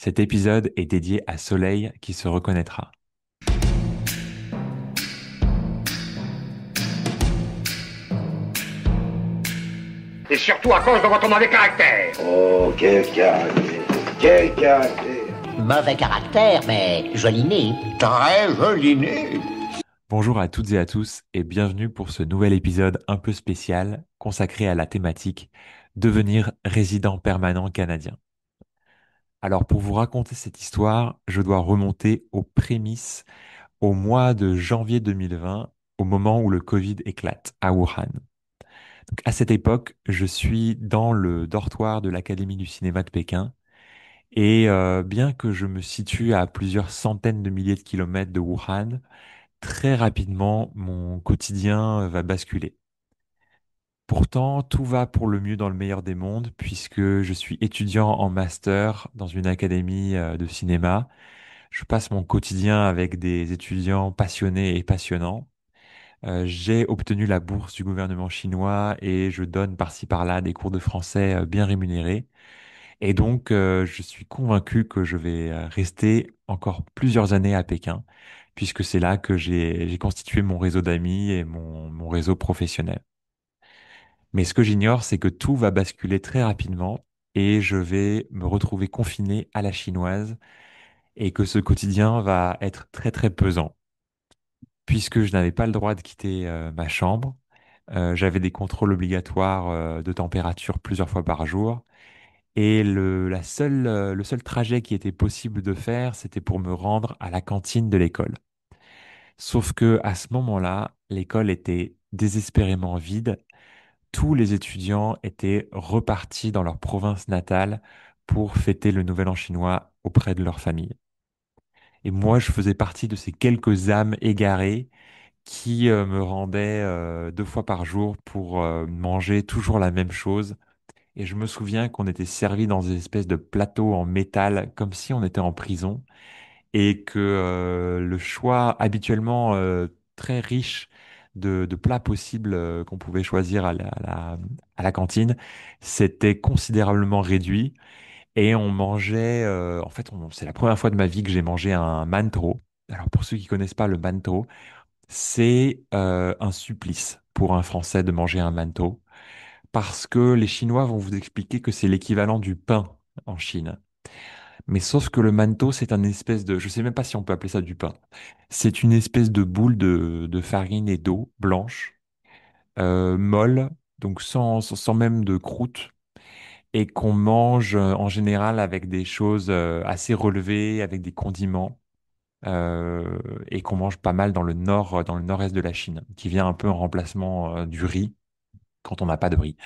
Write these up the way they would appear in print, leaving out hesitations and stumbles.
Cet épisode est dédié à Soleil qui se reconnaîtra. Et surtout à cause de votre mauvais caractère. Oh, quel caractère! Quel caractère! Mauvais caractère, mais joli nez. Très joli nez! Bonjour à toutes et à tous et bienvenue pour ce nouvel épisode un peu spécial consacré à la thématique devenir résident permanent canadien. Alors pour vous raconter cette histoire, je dois remonter aux prémices au mois de janvier 2020, au moment où le Covid éclate à Wuhan. Donc, à cette époque, je suis dans le dortoir de l'Académie du cinéma de Pékin. Et bien que je me situe à plusieurs centaines de milliers de kilomètres de Wuhan, très rapidement, mon quotidien va basculer. Pourtant, tout va pour le mieux dans le meilleur des mondes, puisque je suis étudiant en master dans une académie de cinéma. Je passe mon quotidien avec des étudiants passionnés et passionnants. J'ai obtenu la bourse du gouvernement chinois et je donne par-ci par-là des cours de français bien rémunérés. Et donc, je suis convaincu que je vais rester encore plusieurs années à Pékin, puisque c'est là que j'ai constitué mon réseau d'amis et mon réseau professionnel. Mais ce que j'ignore, c'est que tout va basculer très rapidement et je vais me retrouver confiné à la chinoise et que ce quotidien va être très très pesant, puisque je n'avais pas le droit de quitter ma chambre. J'avais des contrôles obligatoires de température plusieurs fois par jour. Et le seul trajet qui était possible de faire, c'était pour me rendre à la cantine de l'école. Sauf que à ce moment-là, l'école était désespérément vide. Tous les étudiants étaient repartis dans leur province natale pour fêter le Nouvel An chinois auprès de leur famille. Et moi, je faisais partie de ces quelques âmes égarées qui me rendaient deux fois par jour pour manger toujours la même chose. Et je me souviens qu'on était servi dans des espèces de plateaux en métal, comme si on était en prison, et que le choix habituellement très riche de plats possibles qu'on pouvait choisir à la cantine, c'était considérablement réduit. Et on mangeait, en fait, c'est la première fois de ma vie que j'ai mangé un mantou. Alors pour ceux qui connaissent pas le mantou, c'est un supplice pour un Français de manger un mantou parce que les Chinois vont vous expliquer que c'est l'équivalent du pain en Chine. Mais sauf que le mantou, c'est un espèce de, je sais même pas si on peut appeler ça du pain. C'est une espèce de boule de farine et d'eau blanche, molle, donc sans même de croûte, et qu'on mange en général avec des choses assez relevées, avec des condiments, et qu'on mange pas mal dans le nord, dans le nord-est de la Chine, qui vient un peu en remplacement du riz quand on n'a pas de riz.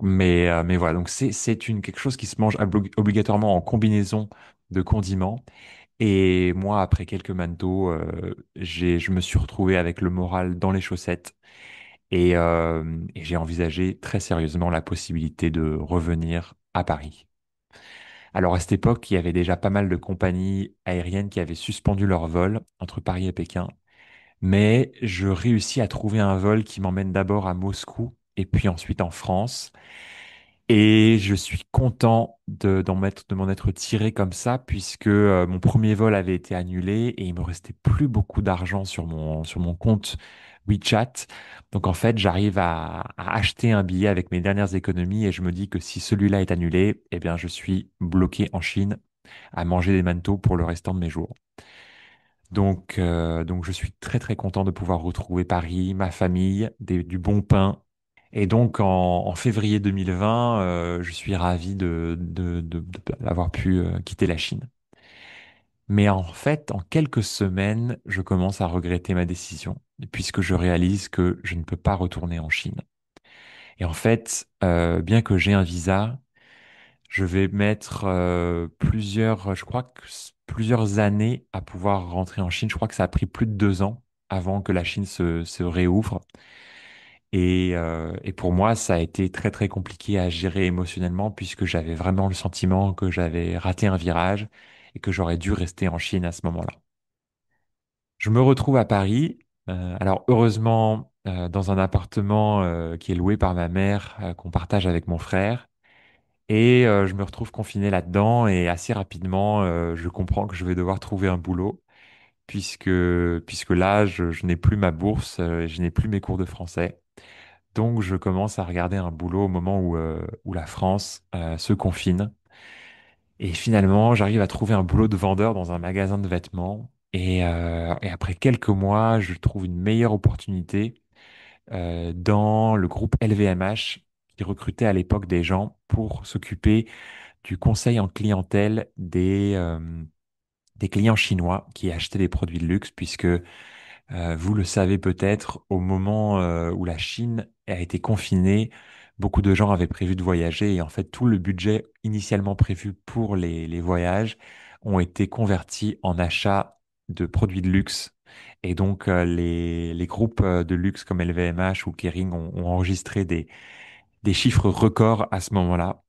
Mais voilà, donc c'est quelque chose qui se mange obligatoirement en combinaison de condiments. Et moi, après quelques manteaux, je me suis retrouvé avec le moral dans les chaussettes et j'ai envisagé très sérieusement la possibilité de revenir à Paris. Alors à cette époque, il y avait déjà pas mal de compagnies aériennes qui avaient suspendu leur vol entre Paris et Pékin, mais je réussis à trouver un vol qui m'emmène d'abord à Moscou et puis ensuite en France. Et je suis content de m'en être tiré comme ça, puisque mon premier vol avait été annulé et il me restait plus beaucoup d'argent sur mon compte WeChat. Donc en fait, j'arrive à acheter un billet avec mes dernières économies et je me dis que si celui-là est annulé, eh bien je suis bloqué en Chine à manger des manteaux pour le restant de mes jours. Donc je suis très très content de pouvoir retrouver Paris, ma famille, du bon pain. Et donc en février 2020, je suis ravi d'avoir pu quitter la Chine. Mais en fait, en quelques semaines, je commence à regretter ma décision, puisque je réalise que je ne peux pas retourner en Chine. Et en fait, bien que j'ai un visa, je vais mettre je crois que plusieurs années à pouvoir rentrer en Chine. Je crois que ça a pris plus de 2 ans avant que la Chine se réouvre. Et pour moi, ça a été très très compliqué à gérer émotionnellement puisque j'avais vraiment le sentiment que j'avais raté un virage et que j'aurais dû rester en Chine à ce moment-là. Je me retrouve à Paris. Alors heureusement, dans un appartement qui est loué par ma mère, qu'on partage avec mon frère. Et je me retrouve confiné là-dedans et assez rapidement, je comprends que je vais devoir trouver un boulot puisque là, je n'ai plus ma bourse, je n'ai plus mes cours de français. Donc, je commence à regarder un boulot au moment où la France se confine. Et finalement, j'arrive à trouver un boulot de vendeur dans un magasin de vêtements. Et après quelques mois, je trouve une meilleure opportunité dans le groupe LVMH qui recrutait à l'époque des gens pour s'occuper du conseil en clientèle des clients chinois qui achetaient des produits de luxe, puisque vous le savez peut-être, au moment où la Chine a été confinée, beaucoup de gens avaient prévu de voyager et en fait tout le budget initialement prévu pour les voyages ont été convertis en achats de produits de luxe. Et donc les groupes de luxe comme LVMH ou Kering ont enregistré des chiffres records à ce moment-là.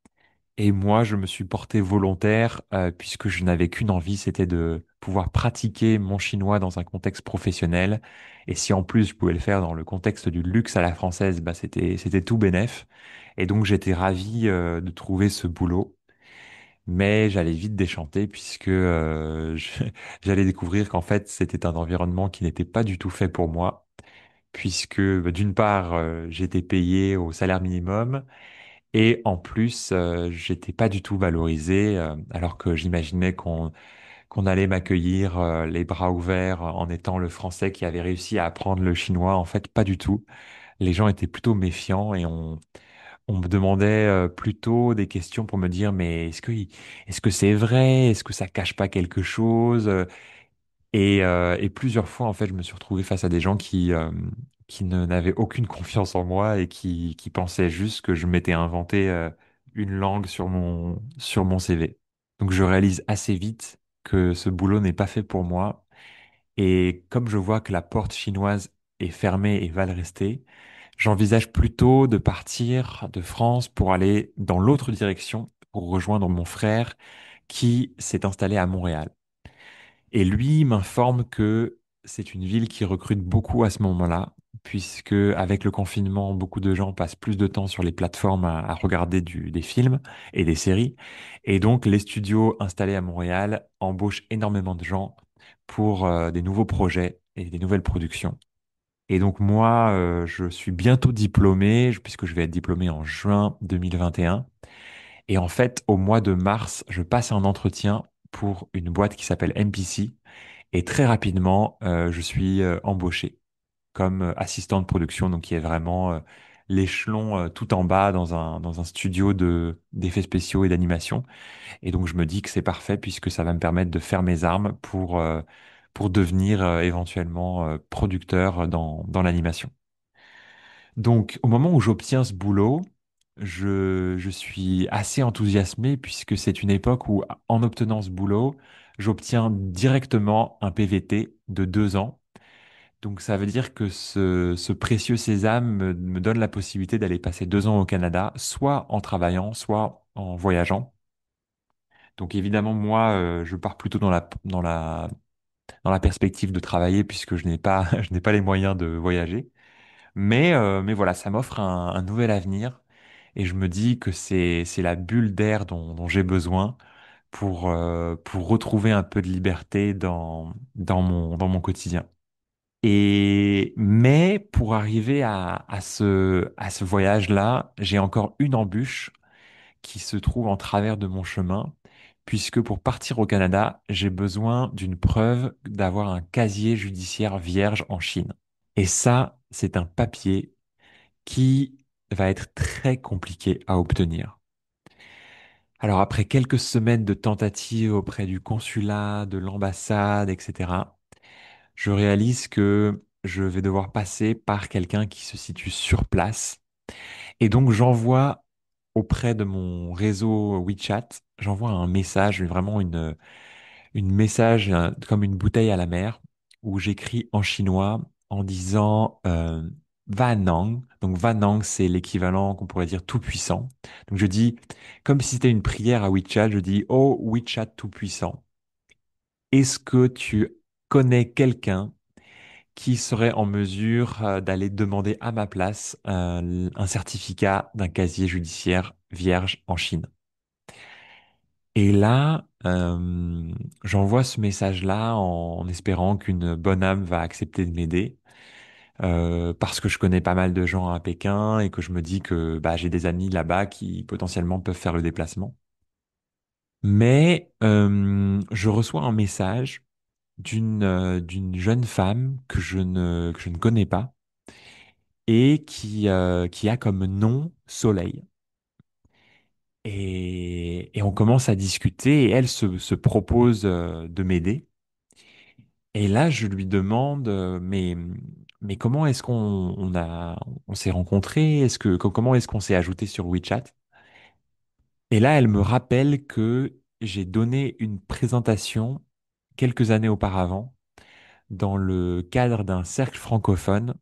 Et moi, je me suis porté volontaire puisque je n'avais qu'une envie, c'était de pouvoir pratiquer mon chinois dans un contexte professionnel. Et si en plus je pouvais le faire dans le contexte du luxe à la française, bah c'était tout bénef. Et donc j'étais ravi de trouver ce boulot. Mais j'allais vite déchanter puisque j'allais découvrir qu'en fait c'était un environnement qui n'était pas du tout fait pour moi. Puisque bah, d'une part, j'étais payé au salaire minimum. Et en plus, j'étais pas du tout valorisé, alors que j'imaginais qu'on allait m'accueillir les bras ouverts en étant le Français qui avait réussi à apprendre le chinois. En fait, pas du tout. Les gens étaient plutôt méfiants et on me demandait plutôt des questions pour me dire, mais est-ce que c'est vrai? Est-ce que ça cache pas quelque chose? Et plusieurs fois, en fait, je me suis retrouvé face à des gens qui n'avaient aucune confiance en moi et qui pensaient juste que je m'étais inventé une langue sur mon CV. Donc, je réalise assez vite que ce boulot n'est pas fait pour moi. Et comme je vois que la porte chinoise est fermée et va le rester, j'envisage plutôt de partir de France pour aller dans l'autre direction, pour rejoindre mon frère qui s'est installé à Montréal. Et lui m'informe que c'est une ville qui recrute beaucoup à ce moment-là, puisque avec le confinement, beaucoup de gens passent plus de temps sur les plateformes à regarder des films et des séries. Et donc, les studios installés à Montréal embauchent énormément de gens pour des nouveaux projets et des nouvelles productions. Et donc, moi, je suis bientôt diplômé, puisque je vais être diplômé en juin 2021. Et en fait, au mois de mars, je passe un entretien pour une boîte qui s'appelle MPC et très rapidement, je suis embauché comme assistant de production, donc qui est vraiment l'échelon tout en bas dans un studio d'effets spéciaux et d'animation. Et donc je me dis que c'est parfait puisque ça va me permettre de faire mes armes pour devenir éventuellement producteur dans l'animation. Donc au moment où j'obtiens ce boulot, je suis assez enthousiasmé puisque c'est une époque où, en obtenant ce boulot, j'obtiens directement un PVT de 2 ans. Donc ça veut dire que ce précieux sésame me donne la possibilité d'aller passer 2 ans au Canada, soit en travaillant, soit en voyageant. Donc évidemment, moi, je pars plutôt dans la perspective de travailler puisque je n'ai pas, je n'ai pas les moyens de voyager. Mais voilà, ça m'offre un nouvel avenir et je me dis que c'est la bulle d'air dont j'ai besoin pour retrouver un peu de liberté dans mon quotidien. Mais pour arriver à ce voyage-là, j'ai encore une embûche qui se trouve en travers de mon chemin, puisque pour partir au Canada, j'ai besoin d'une preuve d'avoir un casier judiciaire vierge en Chine. Et ça, c'est un papier qui va être très compliqué à obtenir. Alors après quelques semaines de tentatives auprès du consulat, de l'ambassade, etc., je réalise que je vais devoir passer par quelqu'un qui se situe sur place. Et donc j'envoie auprès de mon réseau WeChat, j'envoie un message, vraiment une message comme une bouteille à la mer, où j'écris en chinois en disant Vanang. Donc Vanang, c'est l'équivalent qu'on pourrait dire tout puissant. Donc je dis, comme si c'était une prière à WeChat, je dis, Oh WeChat tout puissant, est-ce que tu connais quelqu'un qui serait en mesure d'aller demander à ma place un certificat d'un casier judiciaire vierge en Chine? Et là, j'envoie ce message-là en espérant qu'une bonne âme va accepter de m'aider, parce que je connais pas mal de gens à Pékin et que je me dis que bah, j'ai des amis là-bas qui potentiellement peuvent faire le déplacement. Mais je reçois un message d'une jeune femme que je ne connais pas et qui a comme nom Soleil. Et on commence à discuter et elle se propose de m'aider. Et là, je lui demande, mais comment est-ce on s'est rencontrés? Comment est-ce qu'on s'est ajouté sur WeChat? Et là, elle me rappelle que j'ai donné une présentation quelques années auparavant dans le cadre d'un cercle francophone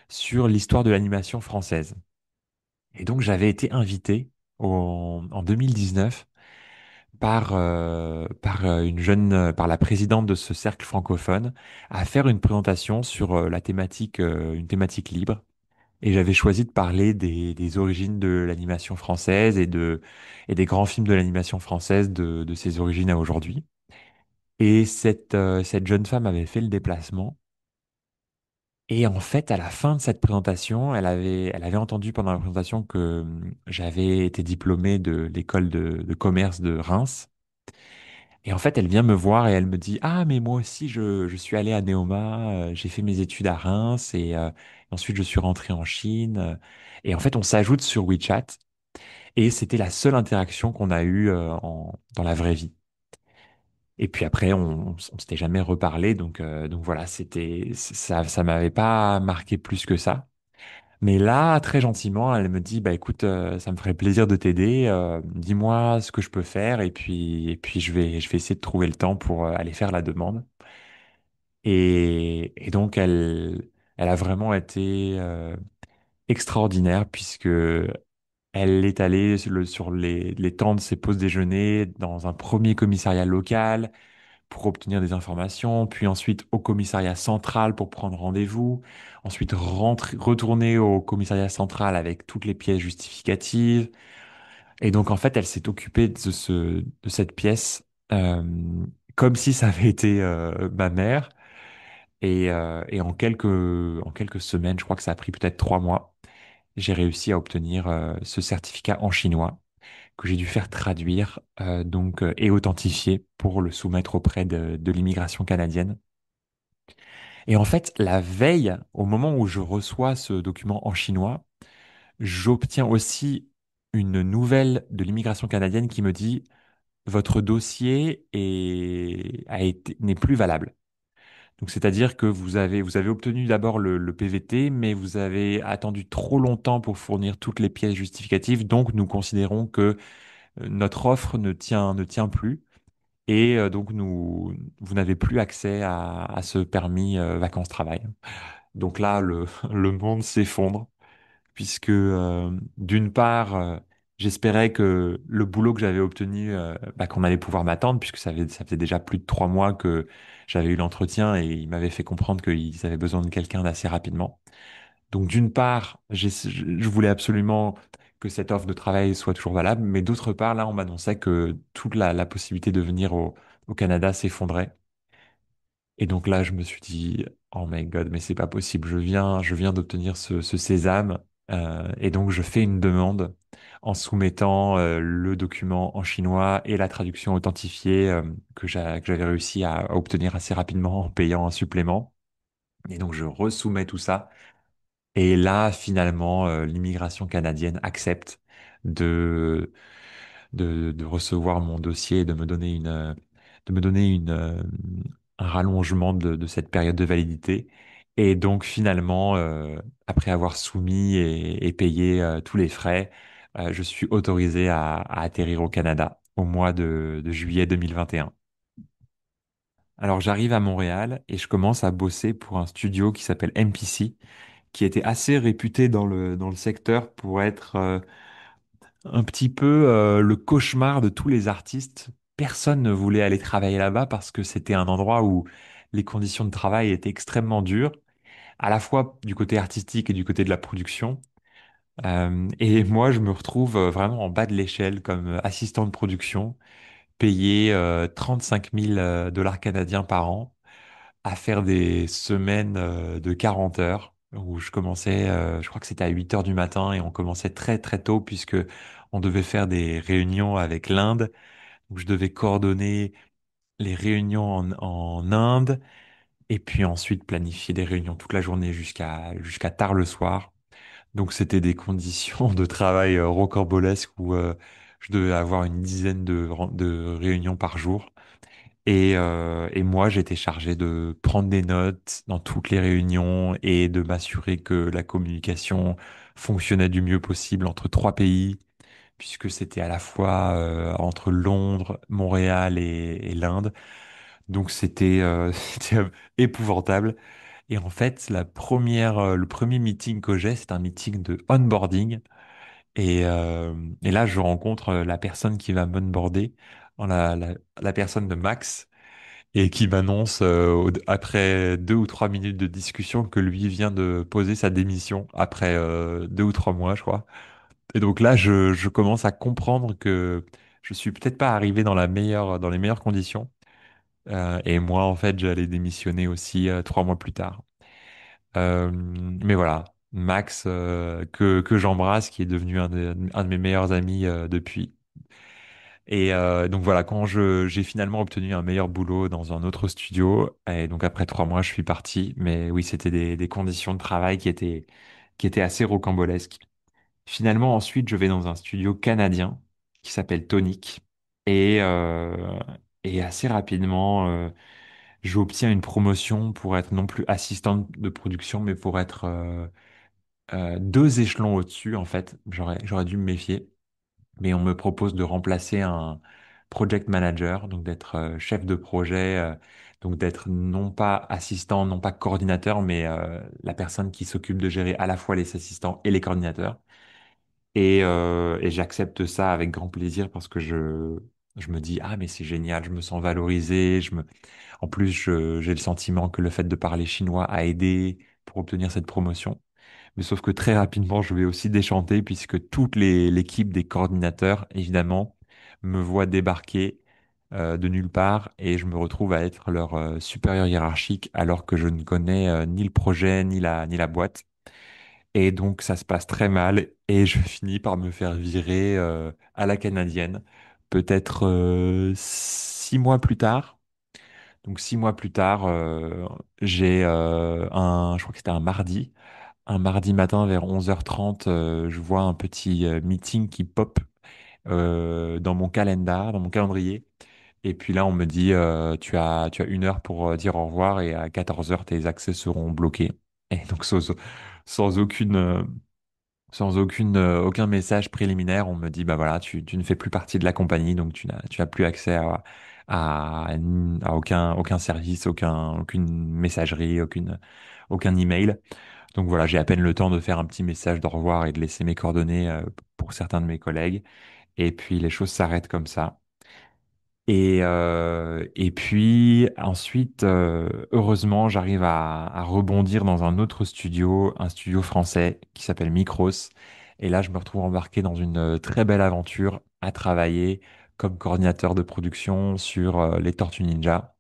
sur l'histoire de l'animation française. Et donc, j'avais été invité en 2019 par la présidente de ce cercle francophone à faire une présentation sur une thématique libre. Et j'avais choisi de parler des origines de l'animation française et des grands films de l'animation française de ses origines à aujourd'hui. Et cette jeune femme avait fait le déplacement. Et en fait, à la fin de cette présentation, elle avait entendu pendant la présentation que j'avais été diplômé de l'école de commerce de Reims. Et en fait, elle vient me voir et elle me dit, ah, mais moi aussi, je suis allé à Neoma, j'ai fait mes études à Reims et ensuite je suis rentré en Chine. Et en fait, on s'ajoute sur WeChat et c'était la seule interaction qu'on a eue dans la vraie vie. Et puis après, on s'était jamais reparlé, donc voilà, ça m'avait pas marqué plus que ça. Mais là, très gentiment, elle me dit, bah écoute, ça me ferait plaisir de t'aider. Dis-moi ce que je peux faire et puis je vais essayer de trouver le temps pour aller faire la demande. Et donc elle a vraiment été extraordinaire puisque elle est allée sur les temps de ses pauses déjeuner dans un premier commissariat local pour obtenir des informations, puis ensuite au commissariat central pour prendre rendez-vous, ensuite retourner au commissariat central avec toutes les pièces justificatives. Et donc en fait, elle s'est occupée de cette pièce comme si ça avait été ma mère. Et en quelques semaines, je crois que ça a pris peut-être 3 mois, j'ai réussi à obtenir ce certificat en chinois que j'ai dû faire traduire et authentifier pour le soumettre auprès de l'immigration canadienne. Et en fait, la veille, au moment où je reçois ce document en chinois, j'obtiens aussi une nouvelle de l'immigration canadienne qui me dit votre dossier n'est plus valable. Donc, c'est-à-dire que vous avez obtenu d'abord le PVT, mais vous avez attendu trop longtemps pour fournir toutes les pièces justificatives. Donc, nous considérons que notre offre ne tient plus. Et donc, vous n'avez plus accès à ce permis vacances-travail. Donc là, le monde s'effondre, puisque d'une part, j'espérais que le boulot que j'avais obtenu, bah, qu'on allait pouvoir m'attendre, puisque ça faisait déjà plus de 3 mois que j'avais eu l'entretien et ils m'avaient fait comprendre qu'ils avaient besoin de quelqu'un d'assez rapidement. Donc d'une part, je voulais absolument que cette offre de travail soit toujours valable, mais d'autre part, là, on m'annonçait que toute la possibilité de venir au Canada s'effondrait. Et donc là, je me suis dit, oh my God, mais c'est pas possible. Je viens d'obtenir ce sésame, et donc je fais une demande en soumettant le document en chinois et la traduction authentifiée que j'avais réussi à obtenir assez rapidement en payant un supplément. Et donc je resoumets tout ça. Et là, finalement, l'immigration canadienne accepte de, de recevoir mon dossier et de me donner un rallongement de cette période de validité. Et donc, finalement, après avoir soumis et payé tous les frais, je suis autorisé à atterrir au Canada au mois de juillet 2021. Alors, j'arrive à Montréal et je commence à bosser pour un studio qui s'appelle MPC, qui était assez réputé dans le secteur pour être un petit peu le cauchemar de tous les artistes. Personne ne voulait aller travailler là-bas parce que c'était un endroit où les conditions de travail étaient extrêmement dures, à la fois du côté artistique et du côté de la production. Et moi, je me retrouve vraiment en bas de l'échelle comme assistant de production payé 35 000 dollars canadiens par an à faire des semaines de 40 heures où je commençais, je crois que c'était à 8 heures du matin et on commençait très très tôt puisque on devait faire des réunions avec l'Inde où je devais coordonner les réunions en Inde et puis ensuite planifier des réunions toute la journée jusqu'à tard le soir. Donc c'était des conditions de travail rocambolesques où je devais avoir une dizaine de réunions par jour. Et moi, j'étais chargé de prendre des notes dans toutes les réunions et de m'assurer que la communication fonctionnait du mieux possible entre trois pays, puisque c'était à la fois entre Londres, Montréal et l'Inde. Donc c'était épouvantable. Et en fait, le premier meeting que j'ai, c'est un meeting de onboarding. Et là, je rencontre la personne qui va m'onboarder, la personne de Max, et qui m'annonce, après 2 ou 3 minutes de discussion, que lui vient de poser sa démission après 2 ou 3 mois, je crois. Et donc là, je commence à comprendre que je suis peut-être pas arrivé dans les meilleures conditions. Et moi, en fait, j'allais démissionner aussi 3 mois plus tard. Mais voilà, Max, que j'embrasse, qui est devenu un de mes meilleurs amis depuis. Et donc voilà, quand j'ai finalement obtenu un meilleur boulot dans un autre studio, et donc après 3 mois, je suis parti. Mais oui, c'était des conditions de travail qui étaient assez rocambolesques. Finalement, ensuite, je vais dans un studio canadien qui s'appelle Tonic. Et, euh, et assez rapidement, j'obtiens une promotion pour être non plus assistante de production, mais pour être 2 échelons au-dessus, en fait. J'aurais dû me méfier. Mais on me propose de remplacer un project manager, donc d'être chef de projet, donc d'être non pas assistant, non pas coordinateur, mais la personne qui s'occupe de gérer à la fois les assistants et les coordinateurs. Et j'accepte ça avec grand plaisir parce que je me dis, ah, mais c'est génial, je me sens valorisé. En plus, j'ai le sentiment que le fait de parler chinois a aidé pour obtenir cette promotion. Mais sauf que très rapidement, je vais aussi déchanter puisque l'équipe des coordinateurs, évidemment, me voit débarquer de nulle part et je me retrouve à être leur supérieur hiérarchique alors que je ne connais ni le projet ni la boîte. Et donc, ça se passe très mal et je finis par me faire virer à la canadienne, peut-être 6 mois plus tard. Donc, 6 mois plus tard, j'ai je crois que c'était un mardi matin vers 11h30, je vois un petit meeting qui pop dans mon calendrier. Et puis là, on me dit, tu as 1 heure pour dire au revoir et à 14h, tes accès seront bloqués. Et donc, sans aucune, aucun message préliminaire, on me dit, bah voilà, tu ne fais plus partie de la compagnie, donc tu n'as plus accès à aucun service, aucune messagerie, aucun email. Donc voilà, j'ai à peine le temps de faire un petit message d'au revoir et de laisser mes coordonnées pour certains de mes collègues. Et puis les choses s'arrêtent comme ça. Et puis ensuite, heureusement, j'arrive à rebondir dans un studio français qui s'appelle Micros. Et là, je me retrouve embarqué dans une très belle aventure à travailler comme coordinateur de production sur les Tortues Ninja.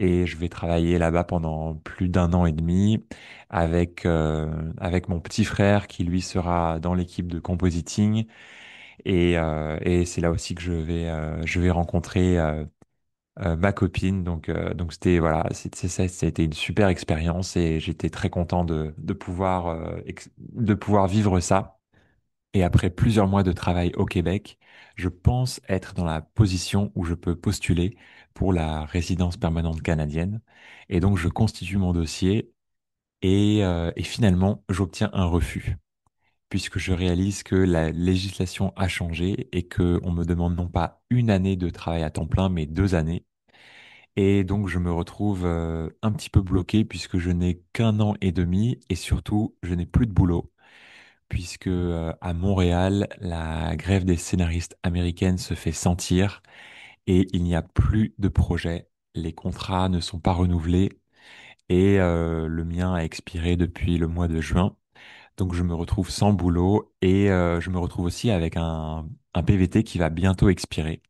Et je vais travailler là-bas pendant plus d'1 an et demi avec mon petit frère qui lui sera dans l'équipe de compositing. Et c'est là aussi que je vais rencontrer ma copine. Donc c'était voilà, ça a été une super expérience et j'étais très content de pouvoir vivre ça. Et après plusieurs mois de travail au Québec, je pense être dans la position où je peux postuler pour la résidence permanente canadienne. Et donc je constitue mon dossier et finalement j'obtiens un refus puisque je réalise que la législation a changé et que on me demande non pas une année de travail à temps plein, mais 2 années. Et donc, je me retrouve un petit peu bloqué puisque je n'ai qu'1 an et demi et surtout, je n'ai plus de boulot puisque à Montréal, la grève des scénaristes américaines se fait sentir et il n'y a plus de projet. Les contrats ne sont pas renouvelés et le mien a expiré depuis le mois de juin. Donc, je me retrouve sans boulot et je me retrouve aussi avec un PVT qui va bientôt expirer.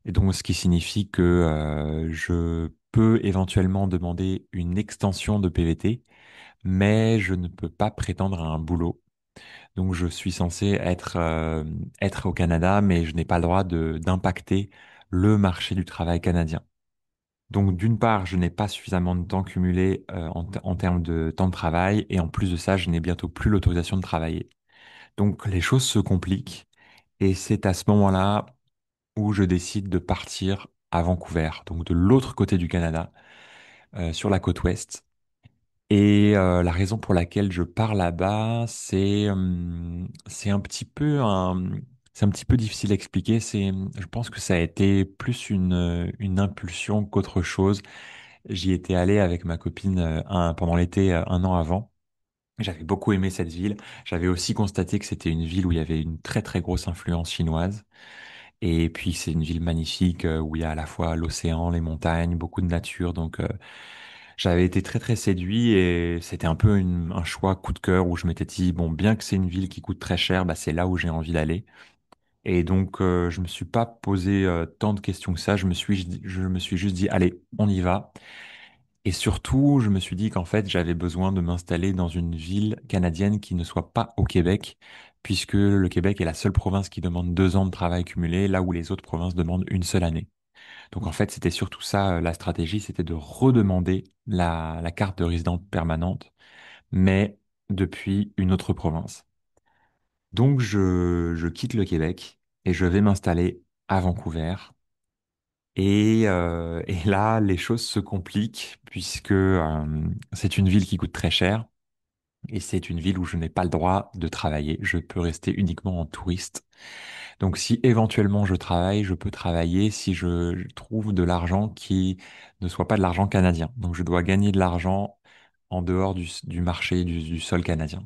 Et donc, ce qui signifie que je peux éventuellement demander une extension de PVT, mais je ne peux pas prétendre à un boulot. Donc, je suis censé être au Canada, mais je n'ai pas le droit d'impacter le marché du travail canadien. Donc, d'une part, je n'ai pas suffisamment de temps cumulé en termes de temps de travail, et en plus de ça, je n'ai bientôt plus l'autorisation de travailler. Donc, les choses se compliquent, et c'est à ce moment-là où je décide de partir à Vancouver, donc de l'autre côté du Canada, sur la côte ouest. Et la raison pour laquelle je pars là-bas, c'est un petit peu difficile à expliquer. Je pense que ça a été plus une impulsion qu'autre chose. J'y étais allé avec ma copine pendant l'été un an avant. J'avais beaucoup aimé cette ville. J'avais aussi constaté que c'était une ville où il y avait une très très grosse influence chinoise. Et puis c'est une ville magnifique où il y a à la fois l'océan, les montagnes, beaucoup de nature. Donc j'avais été très très séduit et c'était un peu un choix coup de cœur où je m'étais dit, bon, bien que c'est une ville qui coûte très cher, bah, c'est là où j'ai envie d'aller. Et donc je me suis pas posé tant de questions que ça. Je me suis juste dit, allez, on y va. Et surtout, je me suis dit qu'en fait, j'avais besoin de m'installer dans une ville canadienne qui ne soit pas au Québec, puisque le Québec est la seule province qui demande 2 ans de travail cumulé, là où les autres provinces demandent une seule année. Donc en fait, c'était surtout ça, la stratégie, c'était de redemander la carte de résidente permanente, mais depuis une autre province. Donc je quitte le Québec et je vais m'installer à Vancouver. Et là, les choses se compliquent puisque c'est une ville qui coûte très cher et c'est une ville où je n'ai pas le droit de travailler. Je peux rester uniquement en touriste. Donc, si éventuellement je travaille, je peux travailler si je trouve de l'argent qui ne soit pas de l'argent canadien. Donc, je dois gagner de l'argent en dehors du marché du sol canadien.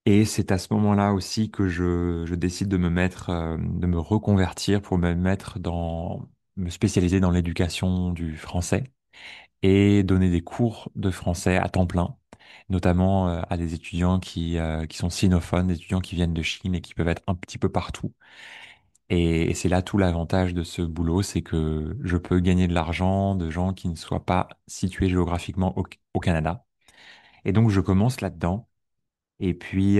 Et c'est à ce moment-là aussi que je décide de me reconvertir pour me spécialiser dans l'éducation du français et donner des cours de français à temps plein, notamment à des étudiants qui sont sinophones, des étudiants qui viennent de Chine et qui peuvent être un petit peu partout. Et c'est là tout l'avantage de ce boulot, c'est que je peux gagner de l'argent de gens qui ne soient pas situés géographiquement au Canada. Et donc je commence là-dedans. Et puis,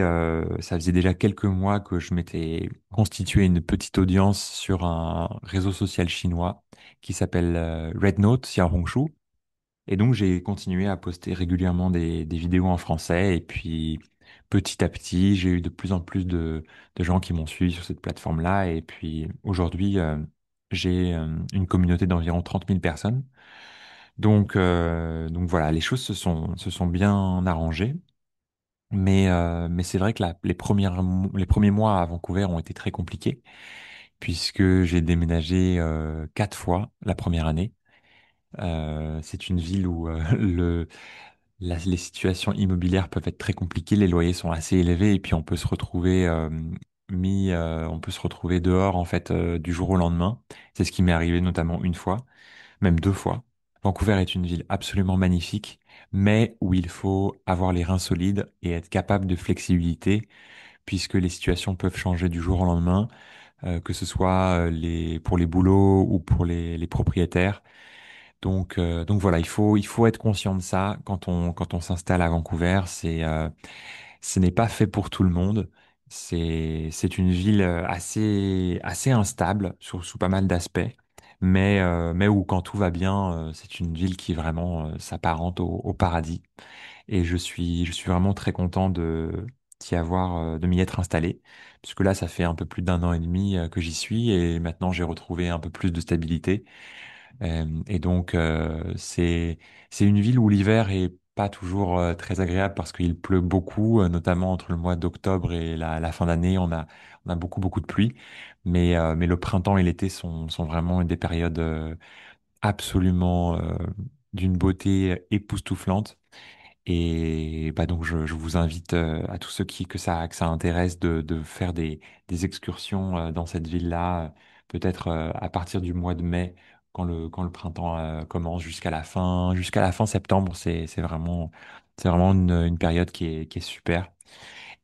ça faisait déjà quelques mois que je m'étais constitué une petite audience sur un réseau social chinois qui s'appelle Red Note Xiaohongshu. Et donc, j'ai continué à poster régulièrement des vidéos en français. Et puis, petit à petit, j'ai eu de plus en plus de gens qui m'ont suivi sur cette plateforme-là. Et puis, aujourd'hui, j'ai une communauté d'environ 30 000 personnes. Donc voilà, les choses se sont bien arrangées. Mais c'est vrai que les premiers mois à Vancouver ont été très compliqués, puisque j'ai déménagé 4 fois la première année. C'est une ville où les situations immobilières peuvent être très compliquées, les loyers sont assez élevés, et puis on peut se retrouver on peut se retrouver dehors en fait du jour au lendemain. C'est ce qui m'est arrivé notamment une fois, même 2 fois. Vancouver est une ville absolument magnifique, mais où il faut avoir les reins solides et être capable de flexibilité, puisque les situations peuvent changer du jour au lendemain, que ce soit pour les boulots ou pour les propriétaires. Donc voilà, il faut être conscient de ça quand on s'installe à Vancouver. Ce n'est pas fait pour tout le monde. C'est une ville assez instable sous pas mal d'aspects, mais où quand tout va bien, c'est une ville qui vraiment s'apparente au paradis. Et je suis vraiment très content de m'y être installé, puisque là, ça fait un peu plus d'un an et demi que j'y suis, et maintenant j'ai retrouvé un peu plus de stabilité. Et donc, c'est une ville où l'hiver est pas toujours très agréable parce qu'il pleut beaucoup, notamment entre le mois d'octobre et la fin d'année, on a beaucoup de pluie. Mais le printemps et l'été sont vraiment des périodes absolument d'une beauté époustouflante. Et bah donc je vous invite à tous ceux que ça intéresse de faire des excursions dans cette ville-là, peut-être à partir du mois de mai, quand le printemps commence jusqu'à la fin septembre, c'est vraiment une période qui est super.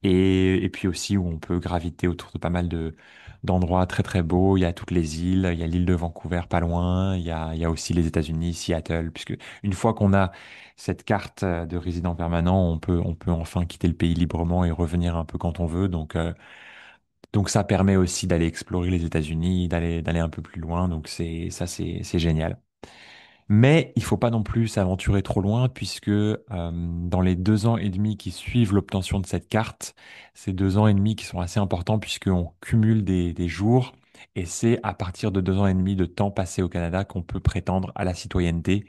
Et puis aussi où on peut graviter autour de pas mal d'endroits très très beaux. Il y a toutes les îles, il y a l'île de Vancouver pas loin, il y a aussi les États-Unis, Seattle, puisque une fois qu'on a cette carte de résident permanent, on peut enfin quitter le pays librement et revenir un peu quand on veut. Donc ça permet aussi d'aller explorer les États-Unis, d'aller un peu plus loin. Donc c'est génial. Mais il faut pas non plus s'aventurer trop loin puisque dans les 2 ans et demi qui suivent l'obtention de cette carte, ces 2 ans et demi qui sont assez importants puisqu'on cumule des jours et c'est à partir de 2 ans et demi de temps passé au Canada qu'on peut prétendre à la citoyenneté.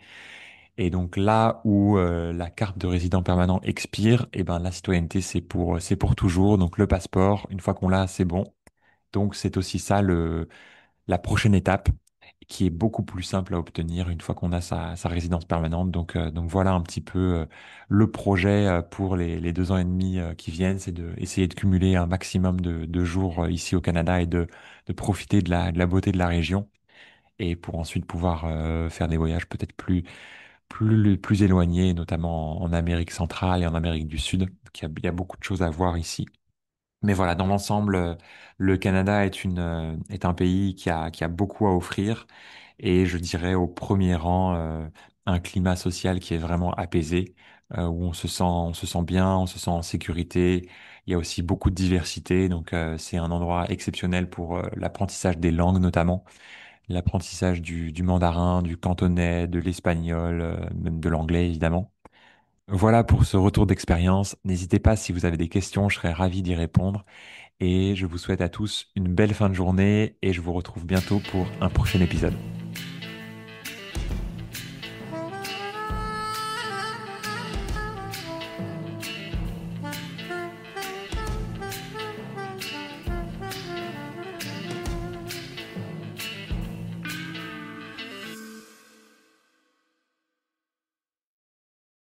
Et donc là où la carte de résident permanent expire, et ben la citoyenneté c'est pour toujours. Donc le passeport, une fois qu'on l'a, c'est bon. Donc c'est aussi ça la prochaine étape qui est beaucoup plus simple à obtenir une fois qu'on a sa résidence permanente. Donc voilà un petit peu le projet pour les 2 ans et demi qui viennent, c'est de essayer de cumuler un maximum de jours ici au Canada et de profiter de la beauté de la région et pour ensuite pouvoir faire des voyages peut-être plus éloignés, notamment en Amérique centrale et en Amérique du Sud. Donc, il y a beaucoup de choses à voir ici. Mais voilà, dans l'ensemble, le Canada est un pays qui a beaucoup à offrir et je dirais au premier rang un climat social qui est vraiment apaisé, où on se sent bien, on se sent en sécurité. Il y a aussi beaucoup de diversité, donc c'est un endroit exceptionnel pour l'apprentissage des langues notamment, l'apprentissage du mandarin, du cantonais, de l'espagnol, même de l'anglais évidemment. Voilà pour ce retour d'expérience. N'hésitez pas si vous avez des questions, je serais ravi d'y répondre. Et je vous souhaite à tous une belle fin de journée et je vous retrouve bientôt pour un prochain épisode.